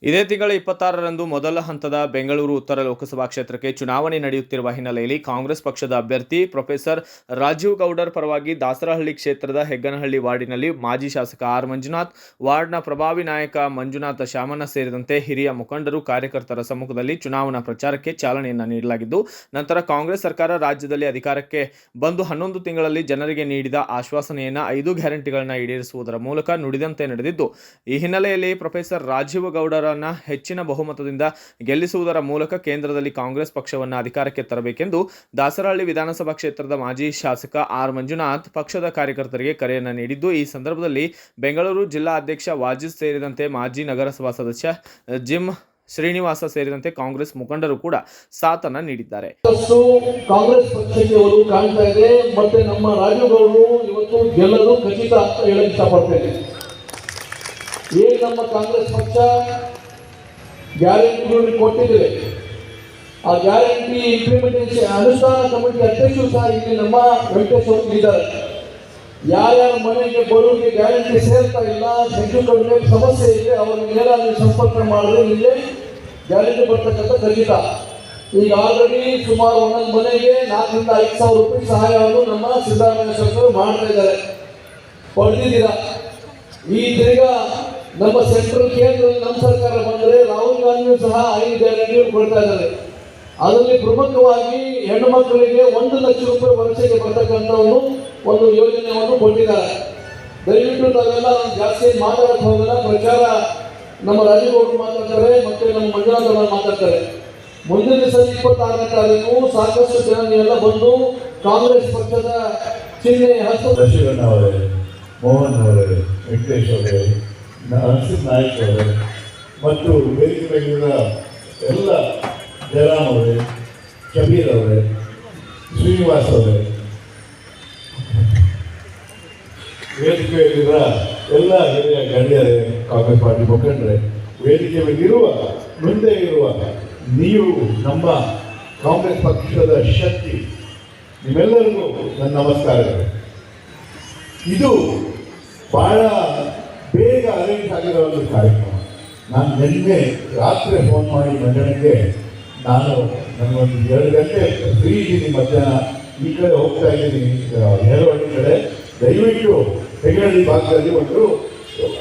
ಇದೇ ತಿಂಗಳ 26ರಂದು ಮೊದಲ ಹಂತದ ಬೆಂಗಳೂರು ಉತ್ತರ ಲೋಕಸಭಾ ಕ್ಷೇತ್ರಕ್ಕೆ ಚುನಾವಣೆ ನಡೆಯುತ್ತಿರುವ ಹಿನ್ನೆಲೆಯಲ್ಲಿ ಕಾಂಗ್ರೆಸ್ ಪಕ್ಷದ ಅಭ್ಯರ್ಥಿ ಪ್ರೊಫೆಸರ್ ರಾಜೀವ್ ಗೌಡರ್ ಪರವಾಗಿ ದಾಸರಹಳ್ಳಿ ಕ್ಷೇತ್ರದ ಹೆಗ್ಗನಹಳ್ಳಿ ವಾರ್ಡಿನಲ್ಲಿ ಮಾಜಿ ಶಾಸಕ ಆರ್ ಮಂಜುನಾಥ್, ವಾರ್ಡ್ನ ಪ್ರಭಾವಿ ನಾಯಕ ಮಂಜುನಾಥ ಶಾಮಣ್ಣ ಸೇರಿದಂತೆ ಹಿರಿಯ ಮುಖಂಡರು, ಕಾರ್ಯಕರ್ತರ ಸಮ್ಮುಖದಲ್ಲಿ ಚುನಾವಣಾ ಪ್ರಚಾರಕ್ಕೆ ಚಾಲನೆಯನ್ನು ನೀಡಲಾಗಿದ್ದು, ನಂತರ ಕಾಂಗ್ರೆಸ್ ಸರ್ಕಾರ ರಾಜ್ಯದಲ್ಲಿ ಅಧಿಕಾರಕ್ಕೆ ಬಂದು 11 ತಿಂಗಳಲ್ಲಿ ಜನರಿಗೆ ನೀಡಿದ ಆಶ್ವಾಸನೆಯನ್ನು 5 ಗ್ಯಾರಂಟಿಗಳನ್ನು ಈಡೇರಿಸುವುದರ ಮೂಲಕ ನುಡಿದಂತೆ ನಡೆದಿದ್ದು, ಈ ಹಿನ್ನೆಲೆಯಲ್ಲಿ ಪ್ರೊಫೆಸರ್ ರಾಜೀವ್ ಗೌಡರ ಹೆಚ್ಚಿನ ಬಹುಮತದಿಂದ ಗೆಲ್ಲಿಸುವುದರ ಮೂಲಕ ಕೇಂದ್ರದಲ್ಲಿ ಕಾಂಗ್ರೆಸ್ ಪಕ್ಷವನ್ನು ಅಧಿಕಾರಕ್ಕೆ ತರಬೇಕೆಂದು ದಾಸರಹಳ್ಳಿ ವಿಧಾನಸಭಾ ಕ್ಷೇತ್ರದ ಮಾಜಿ ಶಾಸಕ ಆರ್ ಮಂಜುನಾಥ್ ಪಕ್ಷದ ಕಾರ್ಯಕರ್ತರಿಗೆ ಕರೆಯನ್ನು ನೀಡಿದ್ದು, ಈ ಸಂದರ್ಭದಲ್ಲಿ ಬೆಂಗಳೂರು ಜಿಲ್ಲಾ ಅಧ್ಯಕ್ಷ ವಾಜಿದ್ ಸೇರಿದಂತೆ ಮಾಜಿ ನಗರಸಭಾ ಸದಸ್ಯ ಜಿಮ್ ಶ್ರೀನಿವಾಸ ಸೇರಿದಂತೆ ಕಾಂಗ್ರೆಸ್ ಮುಖಂಡರು ಕೂಡ ಸಾಥನ್ನು ನೀಡಿದ್ದಾರೆ. ಕಾಂಗ್ರೆಸ್ ಪಕ್ಷಕ್ಕೆ ಕಾಣ್ತಾ ಇದೆ ಮತ್ತೆ ನಮ್ಮ ರಾಜೀವ್ ಗೌಡರು ಇವತ್ತು ಗೆಲ್ಲಲು ಖಚಿತ ಅಂತ ಹೇಳಕ್ಕೆ ಇಷ್ಟಪಡ್ತೇನೆ. ಏನು ನಮ್ಮ ಕಾಂಗ್ರೆಸ್ ಪಕ್ಷ ಗ್ಯಾರಂಟಿಗಳು ಕೊಟ್ಟಿದ್ದೇವೆ, ಆ ಗ್ಯಾರಂಟಿ ಇಂಪ್ಲಿಮೆಂಟೇಷನ್ ಅನುಷ್ಠಾನ ಕಮಿಟಿ ಅಧ್ಯಕ್ಷರು ಸಹ ಇಲ್ಲಿ ನಮ್ಮ ವೆಂಕಟೇಶ್ ಅವರು ಇದ್ದಾರೆ. ಯಾರ್ಯಾರ ಮನೆಗೆ ಬಡವರಿಗೆ ಗ್ಯಾರಂಟಿ ಸೇರ್ತಾ ಇಲ್ಲ, ಕಡಿಮೆ ಸಮಸ್ಯೆ ಇದೆ, ಅವ್ರನ್ನೆಲ್ಲ ನೀವು ಸಂಪರ್ಕ ಮಾಡಿದ್ರೆ ನಿಮಗೆ ಗ್ಯಾರಂಟಿ ಬರ್ತಕ್ಕಂಥ ಖಚಿತ. ಈಗ ಆಲ್ರೆಡಿ ಸುಮಾರು ಒಂದೊಂದು ಮನೆಗೆ 4,000 ರಿಂದ 5,000 ರೂಪಾಯಿ ಸಹಾಯವನ್ನು ನಮ್ಮ ಸಿದ್ದರಾಮಯ್ಯ ಸರ್ಕಾರ ಮಾಡ್ತಾ ಇದ್ದಾರೆ, ಪಡೆದಿದ್ದೀರಾ. ಈ ತಿರ್ಗಾ ನಮ್ಮ ಸೆಂಟ್ರಲ್ ಕೇಂದ್ರದಲ್ಲಿ ನಮ್ಮ ಸರ್ಕಾರ ಬಂದರೆ ರಾಹುಲ್ ಗಾಂಧಿಯೂ ಸಹ 5 ಗ್ಯಾರಂಟಿಗಳು ಕೊಡ್ತಾ ಇದ್ದಾರೆ. ಅದರಲ್ಲಿ ಪ್ರಮುಖವಾಗಿ ಹೆಣ್ಣು ಮಕ್ಕಳಿಗೆ 1 ಲಕ್ಷ ರೂಪಾಯಿ ವರ್ಷಕ್ಕೆ ಬರ್ತಕ್ಕಂಥ ಒಂದು ಯೋಜನೆಯನ್ನು ಕೊಟ್ಟಿದ್ದಾರೆ. ದಯವಿಟ್ಟು ನಾವೆಲ್ಲ ಜಾಸ್ತಿ ಮಾತಾಡಕ್ಕೆ ಹೋಗಲ್ಲ, ಪ್ರಚಾರ ನಮ್ಮ ರಾಜೀವ್ ಗೌಡರು ಮಾತಾಡ್ತಾರೆ ಮತ್ತೆ ನಮ್ಮ ಮಂಜುನಾಥ್ ಅವರು ಮಾತಾಡ್ತಾರೆ. ಮುಂದಿನ ದಿವಸ 26ನೇ ತಾರೀಕು ಸಾಕಷ್ಟು ಜನ ನೀವೆಲ್ಲ ಬಂದು ಕಾಂಗ್ರೆಸ್ ಪಕ್ಷದ ಚಿಹ್ನೆ ಮೋಹನ್ ಅವರೇ, ವೆಂಕಟೇಶ್ ಅವರೇ, ನರಸಿಂಹ ನಾಯಕ್ ಅವರೇ ಮತ್ತು ವೇದಿಕೆಯಲ್ಲಿರುವ ಎಲ್ಲ ಜಯರಾಮ್ ಅವರೇ, ಶಬೀರ್ ಅವರೇ, ಶ್ರೀನಿವಾಸ್ ಅವರೇ, ವೇದಿಕೆಯಲ್ಲಿರುವ ಎಲ್ಲ ಹಿರಿಯ ಗಣ್ಯರೇ, ಕಾಂಗ್ರೆಸ್ ಪಾರ್ಟಿ ಮುಖಂಡರೇ, ವೇದಿಕೆಯಲ್ಲಿರುವ ಮುಂದೆ ಇರುವ ನೀವು ನಮ್ಮ ಕಾಂಗ್ರೆಸ್ ಪಕ್ಷದ ಶಕ್ತಿ, ನಿಮ್ಮೆಲ್ಲರಿಗೂ ನನ್ನ ನಮಸ್ಕಾರಗಳು. ಇದು ಬಹಳ ಬೇಗ ಅರೇಂಜ್ ಆಗಿರೋ ಒಂದು ಕಾರ್ಯಕ್ರಮ. ನಾನು ನಿನ್ನೆ ರಾತ್ರಿ ಫೋನ್ ಮಾಡಿ ಮಂಡಳಿಗೆ ನಾನು ನನಗೊಂದು 2 ಗಂಟೆ ಫ್ರೀ ಇದ್ದೀನಿ, ಮಧ್ಯಾಹ್ನ ಈ ಕಡೆ ಹೋಗ್ತಾ ಇದ್ದೀನಿ ಹೇರವಳ್ಳಿ ಕಡೆ, ದಯವಿಟ್ಟು ಹೆಗ್ಗನಹಳ್ಳಿ ಭಾಗದಲ್ಲಿ ಒಂದು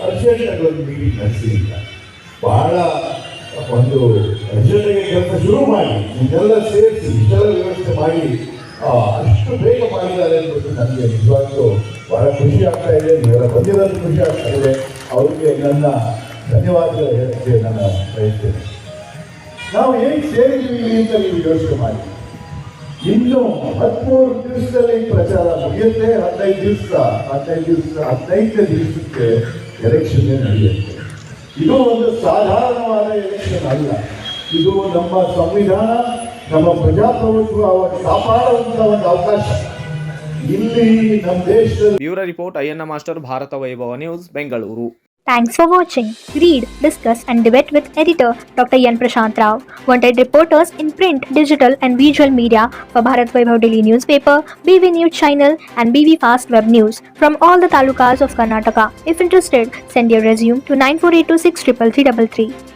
ಅರ್ಜೆಂಟಾಗಿ ಒಂದು ಮೀಟಿಂಗ್ ನಡೆಸಿ ಅಂತ ಬಹಳ ಒಂದು ಅರ್ಜೆಂಟಾಗಿ ಕೆಲಸ ಶುರು ಮಾಡಿ ನಿನ್ನೆಲ್ಲ ಸೇರಿಸಿ ಇಷ್ಟೆಲ್ಲ ವ್ಯವಸ್ಥೆ ಮಾಡಿ ಅಷ್ಟು ಬೇಗ ಮಾಡಿದ್ದಾರೆ ಅನ್ನೋದು ನನಗೆ ನಿಜವಾಗ್ಲೂ ಬಹಳ ಖುಷಿ ಆಗ್ತಾ ಇದೆ. ನೀವೆಲ್ಲ ಬಂದಿರೋದು ಖುಷಿ ಆಗ್ತಾ ಇದೆ. ಅವ್ರಿಗೆ ನನ್ನ ಧನ್ಯವಾದಗಳು ಹೇಳಕ್ಕೆ ನಾನು ಬಯಸ್ತೇನೆ. ನಾವು ಹೇಗೆ ಸೇರಿದ್ದೀವಿ ಅಂತ ನೀವು ಯೋಚನೆ ಮಾಡಿ. ಇನ್ನು 13 ದಿವಸದಲ್ಲಿ ಪ್ರಚಾರ ಮುಗಿಯುತ್ತೆ. 15ನೇ ದಿವಸಕ್ಕೆ ಎಲೆಕ್ಷನ್ ನಡೆಯುತ್ತೆ. ಇದು ಒಂದು ಸಾಧಾರಣವಾದ ಎಲೆಕ್ಷನ್ ಅಲ್ಲ. ಇದು ನಮ್ಮ ಸಂವಿಧಾನ, ನಮ್ಮ ಪ್ರಜಾಪ್ರಭುತ್ವ ಅವನ್ನು ಕಾಪಾಡುವಂಥ ಒಂದು ಅವಕಾಶ ಇಲ್ಲಿ ನಮ್ಮ ದೇಶದಲ್ಲಿ. Bureau report Ayyanna master, Bharat Vaibhav news, Bengaluru. Thanks for watching. Read, discuss and debate with editor Dr. Yan Prashant Rao. Wanted reporters in print, digital and visual media for Bharat Vaibhav Daily Newspaper, BV News Channel and BV Fast Web News from all the talukas of Karnataka. If interested, send your resume to 9482633333.